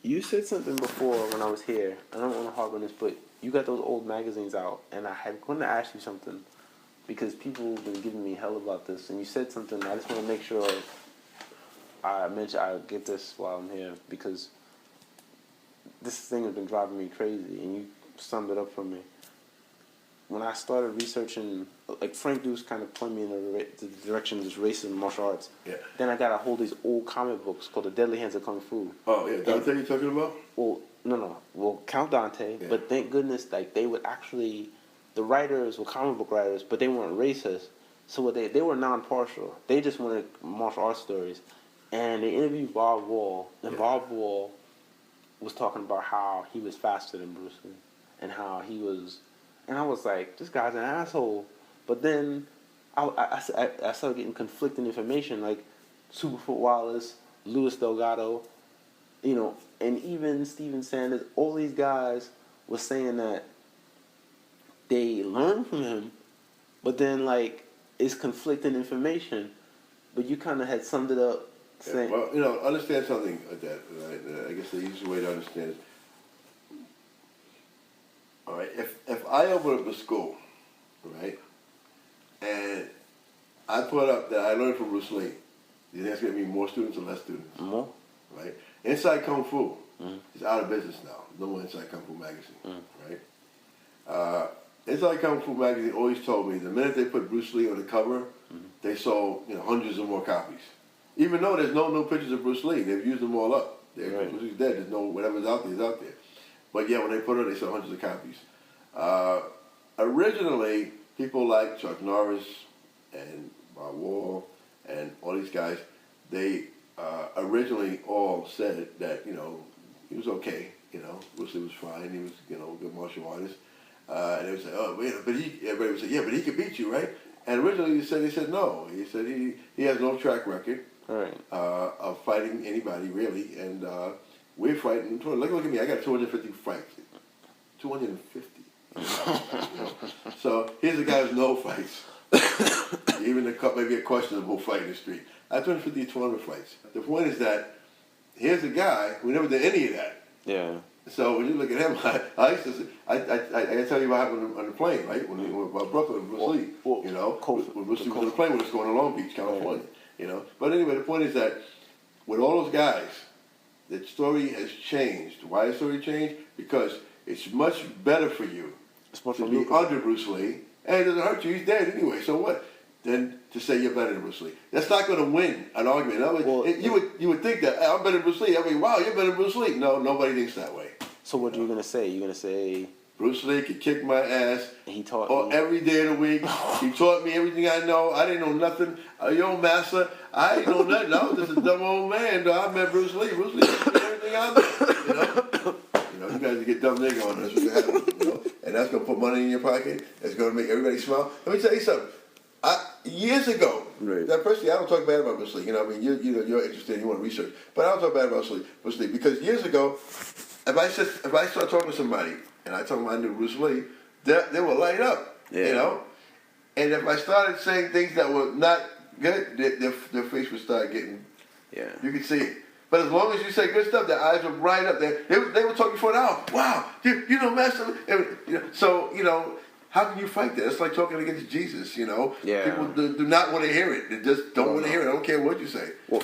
You said something before when I was here. I don't want to harp on this, but you got those old magazines out, and I had going to ask you something because people have been giving me hell about this, and you said something. I just want to make sure I get this while I'm here because this thing has been driving me crazy, and you summed it up for me. When I started researching, like Frank Deuce kind of pointed me in the direction of this racism in martial arts. Yeah. Then I got a hold of these old comic books called The Deadly Hands of Kung Fu. Oh, yeah. Dante, you talking about? Well, no. Well, Count Dante, yeah. But thank goodness, like, they would actually, the writers were comic book writers, but they weren't racist. So what they were non-partial. They just wanted martial arts stories. And they interviewed Bob Wall, and Bob Wall was talking about how he was faster than Bruce Lee, and how he was. And I was like, this guy's an asshole. But then I started getting conflicting information, like Superfoot Wallace, Luis Delgado, and even Steven Sanders. All these guys were saying that they learned from him, but then, like, it's conflicting information. But you kind of had summed it up saying... Yeah, well, understand something like that. Right? I guess the easiest way to understand it. All right, if I open up a school, right, and I put up that I learned from Bruce Lee, you think it's going to be more students or less students? More. Right? Inside Kung Fu is out of business now. No more Inside Kung Fu magazine, right? Inside Kung Fu magazine always told me the minute they put Bruce Lee on the cover, they sold hundreds of more copies. Even though there's no pictures of Bruce Lee, they've used them all up. Bruce Lee's dead. There's no whatever's out there is out there. But yeah, when they put it, they sold hundreds of copies. Originally, people like Chuck Norris and Bob Wall and all these guys, they originally all said that he was okay. Bruce Lee was fine. He was a good martial artist. And they would say, oh, wait, but everybody would say, yeah, but he could beat you, right? And originally they said no. He said he has no track record of fighting anybody really, and we're fighting. Look at me, I got 250 fights. 250. So here's a guy with no fights. Even maybe a questionable fight in the street. I have 250, 200 fights. The point is that here's a guy who never did any of that. Yeah. So when you look at him, I used to say, I tell you what happened on the plane, right? When Brooklyn, Bruce Lee, when Bruce Lee was on the plane when he was going to Long Beach, California, But anyway, the point is that with all those guys, the story has changed. Why has the story changed? Because it's much better for you to be under Bruce Lee, and it doesn't hurt you. He's dead anyway. So what? Then to say you're better than Bruce Lee. That's not going to win an argument. In other words, you would think that, hey, I'm better than Bruce Lee. I mean, wow, you're better than Bruce Lee. No, nobody thinks that way. So what are you going to say? You're going to say... Bruce Lee could kick my ass he taught me. Every day of the week. He taught me everything I know. I didn't know nothing. Yo, master, I didn't know nothing. I was just a dumb old man. I met Bruce Lee. Bruce Lee taught me everything I know. You guys get dumb nigga on this. What's going to happen? And that's going to put money in your pocket. That's going to make everybody smile. Let me tell you something. Years ago, now personally, I don't talk bad about Bruce Lee. You're interested. You want to research, but I don't talk bad about Bruce Lee because years ago, if I start talking to somebody and I tell them I knew Bruce Lee, they will light up. And if I started saying things that were not good, their face would start getting. Yeah. You could see it. But as long as you say good stuff, their eyes would bright up. They would talk you for an hour. Wow, master. So how can you fight that? It's like talking against Jesus, Yeah. People do not want to hear it. They just don't want to hear it. I don't care what you say. Well,